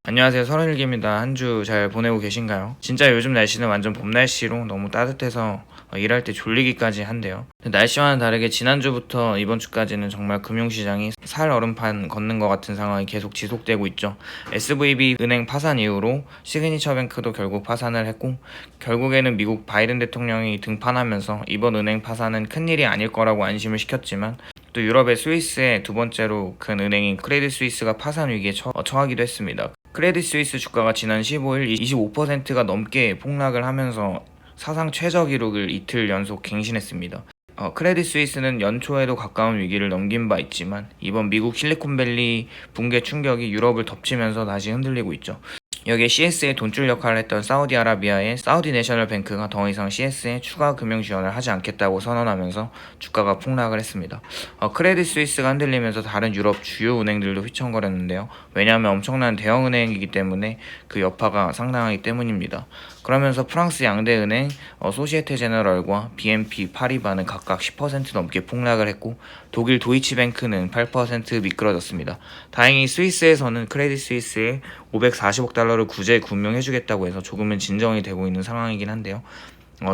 안녕하세요. 서른일기입니다. 한 주 잘 보내고 계신가요? 진짜 요즘 날씨는 완전 봄 날씨로 너무 따뜻해서 일할 때 졸리기까지 한데요. 날씨와는 다르게 지난주부터 이번 주까지는 정말 금융시장이 살 얼음판 걷는 것 같은 상황이 계속 지속되고 있죠. SVB 은행 파산 이후로 시그니처뱅크도 결국 파산을 했고, 결국에는 미국 바이든 대통령이 등판하면서 이번 은행 파산은 큰일이 아닐 거라고 안심을 시켰지만, 또 유럽의 스위스의 두 번째로 큰 은행인 크레딧 스위스가 파산 위기에 처하기도 했습니다. 크레딧 스위스 주가가 지난 15일 25%가 넘게 폭락을 하면서 사상 최저 기록을 이틀 연속 갱신했습니다. 크레딧 스위스는 연초에도 가까운 위기를 넘긴 바 있지만 이번 미국 실리콘밸리 붕괴 충격이 유럽을 덮치면서 다시 흔들리고 있죠. 여기에 CS의 돈줄 역할을 했던 사우디아라비아의 사우디 내셔널 뱅크가 더 이상 CS에 추가 금융 지원을 하지 않겠다고 선언하면서 주가가 폭락을 했습니다. 크레딧 스위스가 흔들리면서 다른 유럽 주요 은행들도 휘청거렸는데요. 왜냐하면 엄청난 대형 은행이기 때문에 그 여파가 상당하기 때문입니다. 그러면서 프랑스 양대 은행 소시에테 제너럴과 BNP 파리바는 각각 10% 넘게 폭락을 했고, 독일 도이치뱅크는 8% 미끄러졌습니다. 다행히 스위스에서는 크레딧 스위스에 540억 달러를 구제 금융해주겠다고 해서 조금은 진정이 되고 있는 상황이긴 한데요.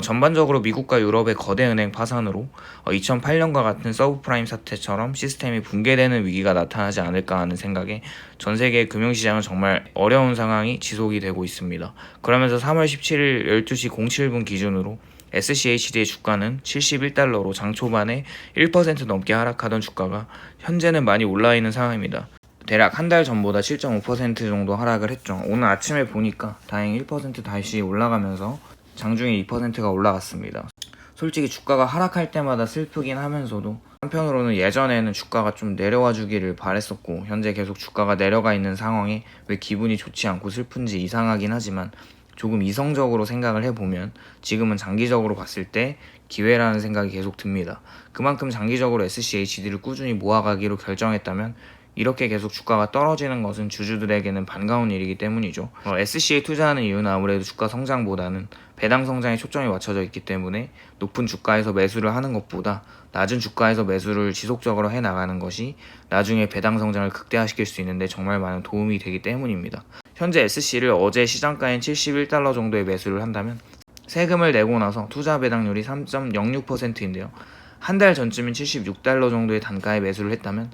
전반적으로 미국과 유럽의 거대 은행 파산으로 2008년과 같은 서브프라임 사태처럼 시스템이 붕괴되는 위기가 나타나지 않을까 하는 생각에 전 세계 금융시장은 정말 어려운 상황이 지속이 되고 있습니다. 그러면서 3월 17일 12시 07분 기준으로 SCHD의 주가는 71달러로 장 초반에 1% 넘게 하락하던 주가가 현재는 많이 올라 있는 상황입니다. 대략 한 달 전보다 7.5% 정도 하락을 했죠. 오늘 아침에 보니까 다행히 1% 다시 올라가면서 장중에 2%가 올라갔습니다. 솔직히 주가가 하락할 때마다 슬프긴 하면서도 한편으로는 예전에는 주가가 좀 내려와 주기를 바랬었고, 현재 계속 주가가 내려가 있는 상황에 왜 기분이 좋지 않고 슬픈지 이상하긴 하지만, 조금 이성적으로 생각을 해보면 지금은 장기적으로 봤을 때 기회라는 생각이 계속 듭니다. 그만큼 장기적으로 SCHD를 꾸준히 모아가기로 결정했다면 이렇게 계속 주가가 떨어지는 것은 주주들에게는 반가운 일이기 때문이죠. SC에 투자하는 이유는 아무래도 주가 성장보다는 배당 성장에 초점이 맞춰져 있기 때문에 높은 주가에서 매수를 하는 것보다 낮은 주가에서 매수를 지속적으로 해나가는 것이 나중에 배당 성장을 극대화시킬 수 있는데 정말 많은 도움이 되기 때문입니다. 현재 SC를 어제 시장가인 71달러 정도에 매수를 한다면 세금을 내고 나서 투자 배당률이 3.06%인데요. 한 달 전쯤인 76달러 정도의 단가에 매수를 했다면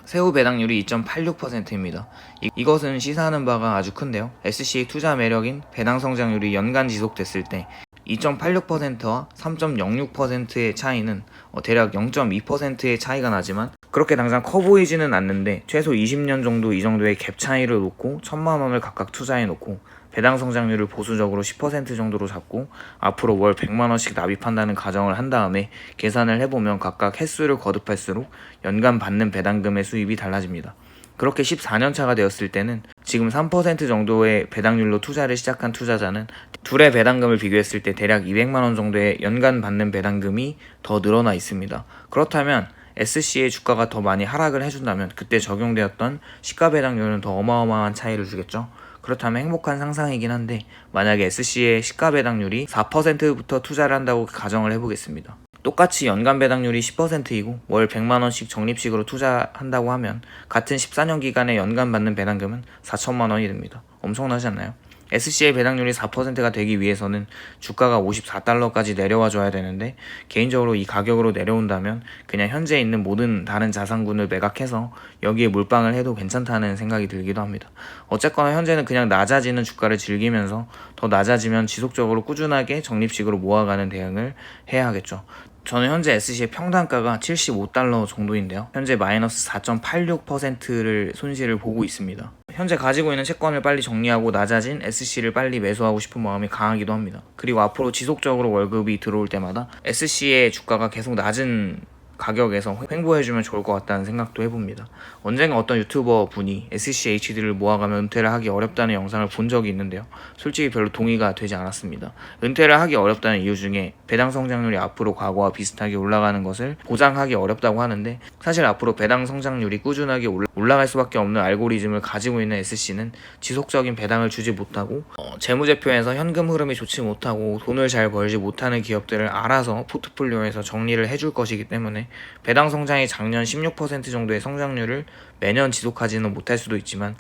세후 배당률이 2.86%입니다. 이것은 시사하는 바가 아주 큰데요. SC의 투자 매력인 배당 성장률이 연간 지속됐을 때 2.86%와 3.06%의 차이는 대략 0.2%의 차이가 나지만 그렇게 당장 커 보이지는 않는데, 최소 20년 정도 이 정도의 갭 차이를 놓고 1,000만 원을 각각 투자해 놓고 배당 성장률을 보수적으로 10% 정도로 잡고 앞으로 월 100만 원씩 납입한다는 가정을 한 다음에 계산을 해보면 각각 횟수를 거듭할수록 연간 받는 배당금의 수입이 달라집니다. 그렇게 14년 차가 되었을 때는 지금 3% 정도의 배당률로 투자를 시작한 투자자는 둘의 배당금을 비교했을 때 대략 200만 원 정도의 연간 받는 배당금이 더 늘어나 있습니다. 그렇다면 SC의 주가가 더 많이 하락을 해준다면 그때 적용되었던 시가 배당률은 더 어마어마한 차이를 주겠죠. 그렇다면 행복한 상상이긴 한데, 만약에 SC의 시가 배당률이 4%부터 투자를 한다고 가정을 해보겠습니다. 똑같이 연간 배당률이 10%이고 월 100만원씩 적립식으로 투자한다고 하면 같은 14년 기간에 연간 받는 배당금은 4천만 원이 됩니다. 엄청나지 않나요? SC의 배당률이 4%가 되기 위해서는 주가가 54달러까지 내려와 줘야 되는데, 개인적으로 이 가격으로 내려온다면 그냥 현재 있는 모든 다른 자산군을 매각해서 여기에 몰빵을 해도 괜찮다는 생각이 들기도 합니다. 어쨌거나 현재는 그냥 낮아지는 주가를 즐기면서 더 낮아지면 지속적으로 꾸준하게 적립식으로 모아가는 대응을 해야 하겠죠. 저는 현재 SC의 평단가가 75달러 정도인데요. 현재 마이너스 4.86%를 손실을 보고 있습니다. 현재 가지고 있는 채권을 빨리 정리하고 낮아진 SC를 빨리 매수하고 싶은 마음이 강하기도 합니다. 그리고 앞으로 지속적으로 월급이 들어올 때마다 SC의 주가가 계속 낮은 가격에서 횡보해주면 좋을 것 같다는 생각도 해봅니다. 언젠가 어떤 유튜버 분이 SCHD를 모아가면 은퇴를 하기 어렵다는 영상을 본 적이 있는데요. 솔직히 별로 동의가 되지 않았습니다. 은퇴를 하기 어렵다는 이유 중에 배당 성장률이 앞으로 과거와 비슷하게 올라가는 것을 보장하기 어렵다고 하는데, 사실 앞으로 배당 성장률이 꾸준하게 올라갈 수밖에 없는 알고리즘을 가지고 있는 SC는 지속적인 배당을 주지 못하고 재무제표에서 현금 흐름이 좋지 못하고 돈을 잘 벌지 못하는 기업들을 알아서 포트폴리오에서 정리를 해줄 것이기 때문에 배당 성장이 작년 16% 정도의 성장률을 매년 지속하지는 못할 수도 있지만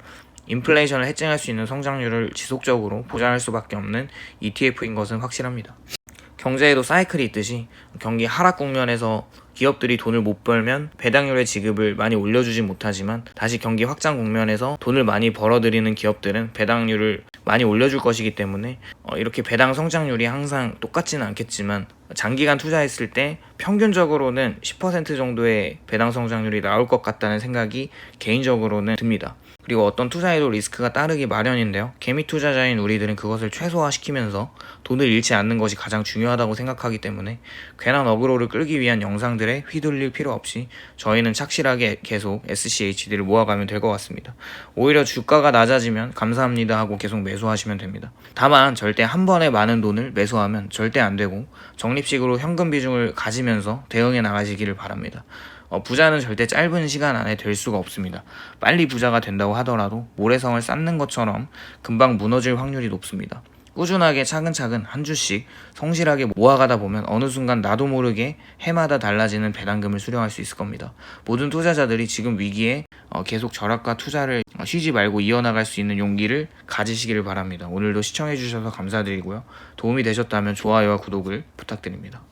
인플레이션을 해칭할 수 있는 성장률을 지속적으로 보장할 수밖에 없는 ETF인 것은 확실합니다. 경제에도 사이클이 있듯이 경기 하락 국면에서 기업들이 돈을 못 벌면 배당률의 지급을 많이 올려주지 못하지만 다시 경기 확장 국면에서 돈을 많이 벌어들이는 기업들은 배당률을 많이 올려줄 것이기 때문에 이렇게 배당 성장률이 항상 똑같지는 않겠지만 장기간 투자했을 때 평균적으로는 10% 정도의 배당 성장률이 나올 것 같다는 생각이 개인적으로는 듭니다. 그리고 어떤 투자에도 리스크가 따르기 마련인데요. 개미 투자자인 우리들은 그것을 최소화시키면서 돈을 잃지 않는 것이 가장 중요하다고 생각하기 때문에 괜한 어그로를 끌기 위한 영상들에 휘둘릴 필요 없이 저희는 착실하게 계속 SCHD를 모아가면 될 것 같습니다. 오히려 주가가 낮아지면 감사합니다 하고 계속 매수하시면 됩니다. 다만 절대 한 번에 많은 돈을 매수하면 절대 안 되고 적립식으로 현금 비중을 가지면서 대응해 나가시기를 바랍니다. 부자는 절대 짧은 시간 안에 될 수가 없습니다. 빨리 부자가 된다고 하더라도 모래성을 쌓는 것처럼 금방 무너질 확률이 높습니다. 꾸준하게 차근차근 한 주씩 성실하게 모아가다 보면 어느 순간 나도 모르게 해마다 달라지는 배당금을 수령할 수 있을 겁니다. 모든 투자자들이 지금 위기에 계속 절약과 투자를 쉬지 말고 이어나갈 수 있는 용기를 가지시기를 바랍니다. 오늘도 시청해주셔서 감사드리고요. 도움이 되셨다면 좋아요와 구독을 부탁드립니다.